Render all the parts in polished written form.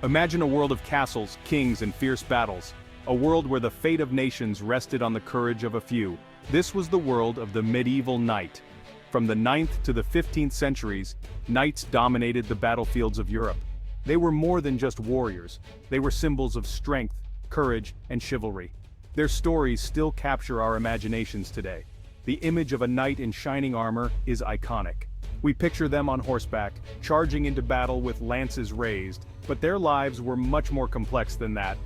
Imagine a world of castles, kings, and fierce battles. A world where the fate of nations rested on the courage of a few. This was the world of the medieval knight. From the 9th to the 15th centuries, knights dominated the battlefields of Europe. They were more than just warriors. They were symbols of strength, courage, and chivalry. Their stories still capture our imaginations today. The image of a knight in shining armor is iconic. We picture them on horseback, charging into battle with lances raised, but their lives were much more complex than that.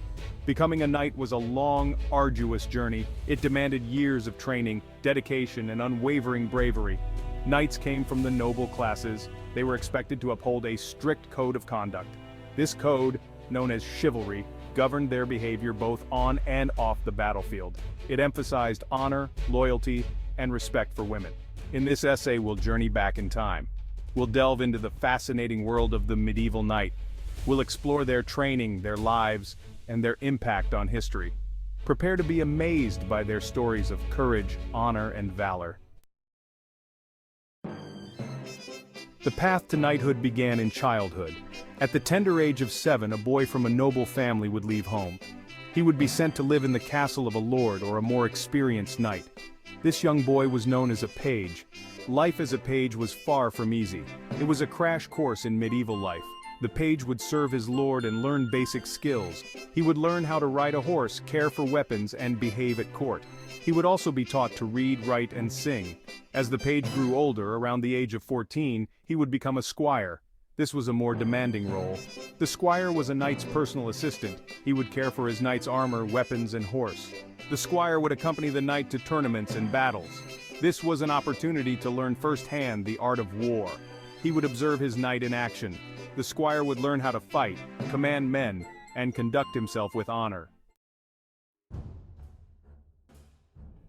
Becoming a knight was a long, arduous journey. It demanded years of training, dedication, and unwavering bravery. Knights came from the noble classes. They were expected to uphold a strict code of conduct. This code, known as chivalry, governed their behavior both on and off the battlefield. It emphasized honor, loyalty, and respect for women. In this essay, we'll journey back in time. We'll delve into the fascinating world of the medieval knight. We'll explore their training, their lives, and their impact on history. Prepare to be amazed by their stories of courage, honor, and valor. The path to knighthood began in childhood. At the tender age of 7, a boy from a noble family would leave home. He would be sent to live in the castle of a lord or a more experienced knight. This young boy was known as a page. Life as a page was far from easy. It was a crash course in medieval life. The page would serve his lord and learn basic skills. He would learn how to ride a horse, care for weapons, and behave at court. He would also be taught to read, write, and sing. As the page grew older, around the age of 14, he would become a squire. This was a more demanding role. The squire was a knight's personal assistant. He would care for his knight's armor, weapons, and horse. The squire would accompany the knight to tournaments and battles. This was an opportunity to learn firsthand the art of war. He would observe his knight in action. The squire would learn how to fight, command men, and conduct himself with honor.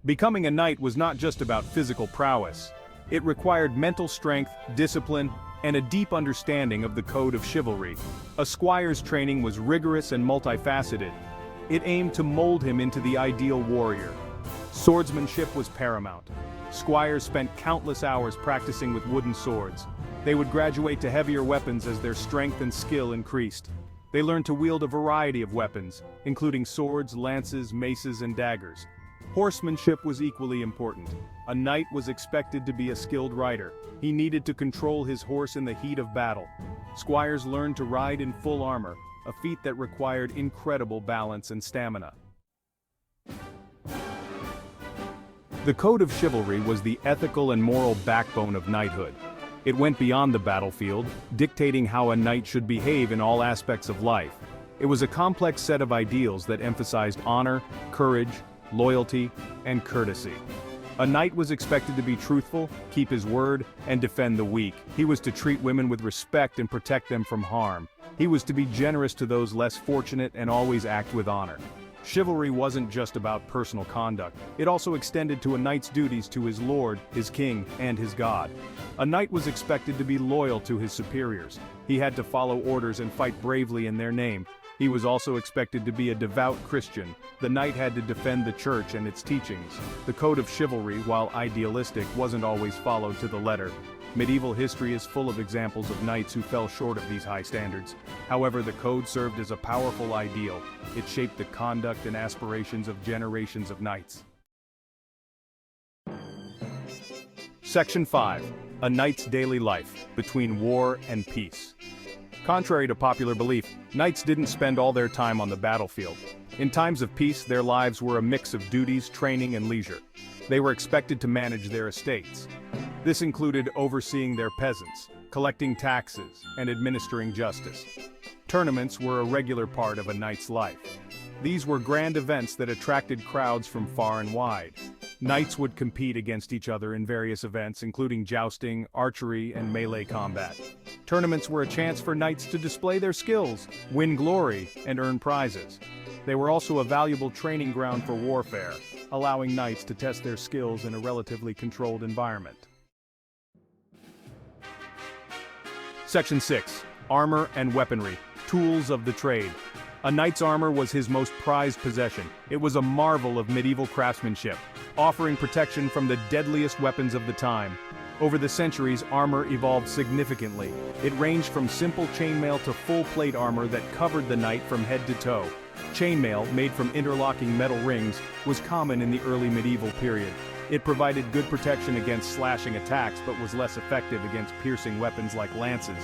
Becoming a knight was not just about physical prowess. It required mental strength, discipline, and a deep understanding of the code of chivalry. A squire's training was rigorous and multifaceted. It aimed to mold him into the ideal warrior. Swordsmanship was paramount. Squires spent countless hours practicing with wooden swords. They would graduate to heavier weapons as their strength and skill increased. They learned to wield a variety of weapons, including swords, lances, maces, and daggers. Horsemanship was equally important. A knight was expected to be a skilled rider. He needed to control his horse in the heat of battle. Squires learned to ride in full armor, a feat that required incredible balance and stamina. The code of chivalry was the ethical and moral backbone of knighthood. It went beyond the battlefield, dictating how a knight should behave in all aspects of life. It was a complex set of ideals that emphasized honor, courage, loyalty, and courtesy. A knight was expected to be truthful, keep his word, and defend the weak. He was to treat women with respect and protect them from harm. He was to be generous to those less fortunate and always act with honor. Chivalry wasn't just about personal conduct. It also extended to a knight's duties to his lord, his king, and his god. A knight was expected to be loyal to his superiors. He had to follow orders and fight bravely in their name. He was also expected to be a devout Christian. The knight had to defend the church and its teachings. The code of chivalry, while idealistic, wasn't always followed to the letter. Medieval history is full of examples of knights who fell short of these high standards. However, the code served as a powerful ideal. It shaped the conduct and aspirations of generations of knights. Section 5. A knight's daily life, between war and peace. Contrary to popular belief, knights didn't spend all their time on the battlefield. In times of peace, their lives were a mix of duties, training, and leisure. They were expected to manage their estates. This included overseeing their peasants, collecting taxes, and administering justice. Tournaments were a regular part of a knight's life. These were grand events that attracted crowds from far and wide. Knights would compete against each other in various events, including jousting, archery, and melee combat. Tournaments were a chance for knights to display their skills, win glory, and earn prizes. They were also a valuable training ground for warfare, allowing knights to test their skills in a relatively controlled environment. Section 6. Armor and weaponry, tools of the trade. A knight's armor was his most prized possession. It was a marvel of medieval craftsmanship, offering protection from the deadliest weapons of the time. Over the centuries, armor evolved significantly. It ranged from simple chainmail to full plate armor that covered the knight from head to toe. Chainmail, made from interlocking metal rings, was common in the early medieval period. It provided good protection against slashing attacks but was less effective against piercing weapons like lances.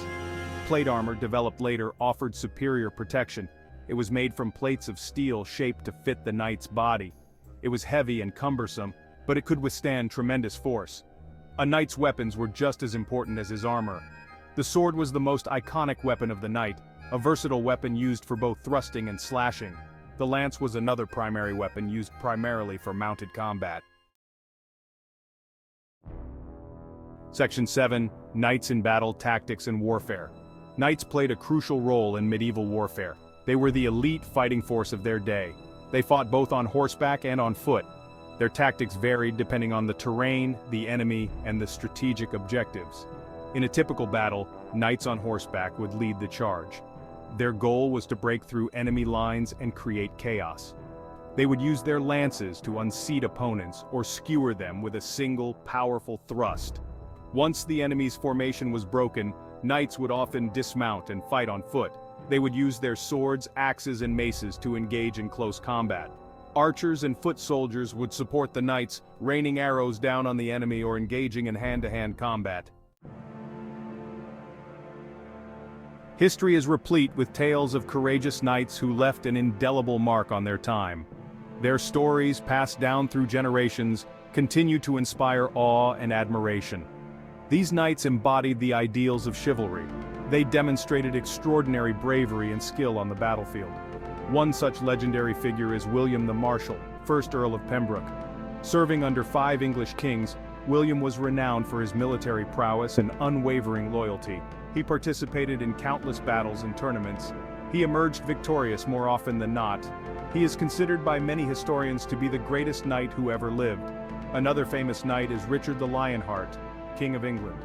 Plate armor, developed later, offered superior protection. It was made from plates of steel shaped to fit the knight's body. It was heavy and cumbersome, but it could withstand tremendous force. A knight's weapons were just as important as his armor. The sword was the most iconic weapon of the knight, a versatile weapon used for both thrusting and slashing. The lance was another primary weapon used primarily for mounted combat. Section 7. Knights in Battle, Tactics and Warfare. Knights played a crucial role in medieval warfare. They were the elite fighting force of their day. They fought both on horseback and on foot. Their tactics varied depending on the terrain, the enemy, and the strategic objectives. In a typical battle, knights on horseback would lead the charge. Their goal was to break through enemy lines and create chaos. They would use their lances to unseat opponents or skewer them with a single, powerful thrust. Once the enemy's formation was broken, knights would often dismount and fight on foot. They would use their swords, axes, and maces to engage in close combat. Archers and foot soldiers would support the knights, raining arrows down on the enemy or engaging in hand-to-hand combat. History is replete with tales of courageous knights who left an indelible mark on their time. Their stories, passed down through generations, continue to inspire awe and admiration. These knights embodied the ideals of chivalry. They demonstrated extraordinary bravery and skill on the battlefield. One such legendary figure is William the Marshal, 1st Earl of Pembroke. Serving under 5 English kings, William was renowned for his military prowess and unwavering loyalty. He participated in countless battles and tournaments. He emerged victorious more often than not. He is considered by many historians to be the greatest knight who ever lived. Another famous knight is Richard the Lionheart, King of England.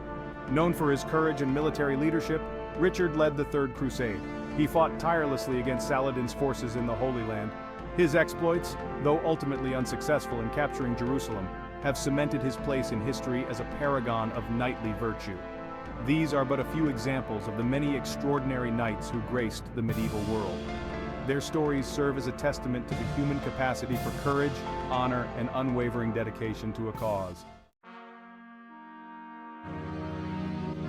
Known for his courage and military leadership, Richard led the Third Crusade. He fought tirelessly against Saladin's forces in the Holy Land. His exploits, though ultimately unsuccessful in capturing Jerusalem, have cemented his place in history as a paragon of knightly virtue. These are but a few examples of the many extraordinary knights who graced the medieval world. Their stories serve as a testament to the human capacity for courage, honor, and unwavering dedication to a cause.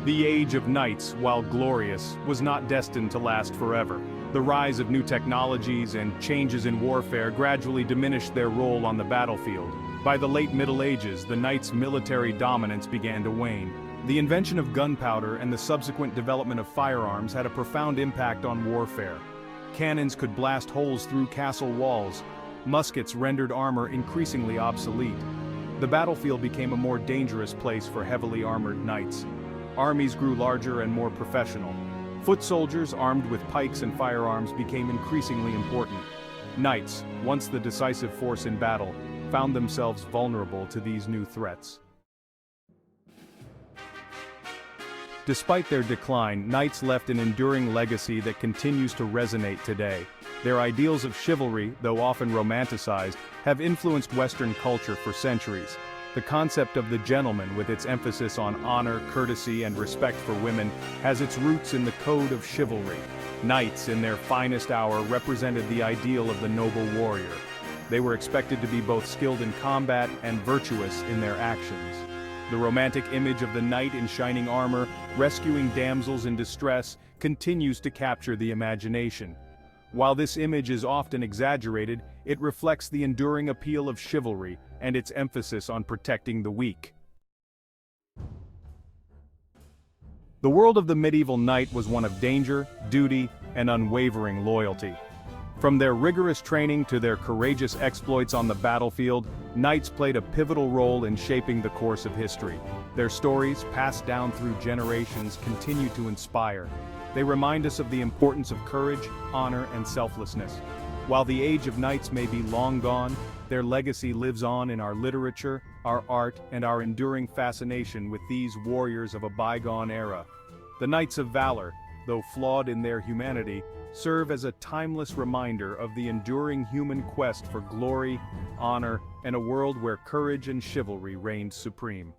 The age of knights, while glorious, was not destined to last forever. The rise of new technologies and changes in warfare gradually diminished their role on the battlefield. By the late Middle Ages, the knights' military dominance began to wane. The invention of gunpowder and the subsequent development of firearms had a profound impact on warfare. Cannons could blast holes through castle walls. Muskets rendered armor increasingly obsolete. The battlefield became a more dangerous place for heavily armored knights. Armies grew larger and more professional. Foot soldiers armed with pikes and firearms became increasingly important. Knights, once the decisive force in battle, found themselves vulnerable to these new threats. Despite their decline, knights left an enduring legacy that continues to resonate today. Their ideals of chivalry, though often romanticized, have influenced Western culture for centuries. The concept of the gentleman, with its emphasis on honor, courtesy, and respect for women, has its roots in the code of chivalry. Knights, in their finest hour, represented the ideal of the noble warrior. They were expected to be both skilled in combat and virtuous in their actions. The romantic image of the knight in shining armor, rescuing damsels in distress, continues to capture the imagination. While this image is often exaggerated, it reflects the enduring appeal of chivalry and its emphasis on protecting the weak. The world of the medieval knight was one of danger, duty, and unwavering loyalty. From their rigorous training to their courageous exploits on the battlefield, knights played a pivotal role in shaping the course of history. Their stories, passed down through generations, continue to inspire. They remind us of the importance of courage, honor, and selflessness. While the age of knights may be long gone, their legacy lives on in our literature, our art, and our enduring fascination with these warriors of a bygone era. The Knights of Valor, though flawed in their humanity, serve as a timeless reminder of the enduring human quest for glory, honor, and a world where courage and chivalry reigned supreme.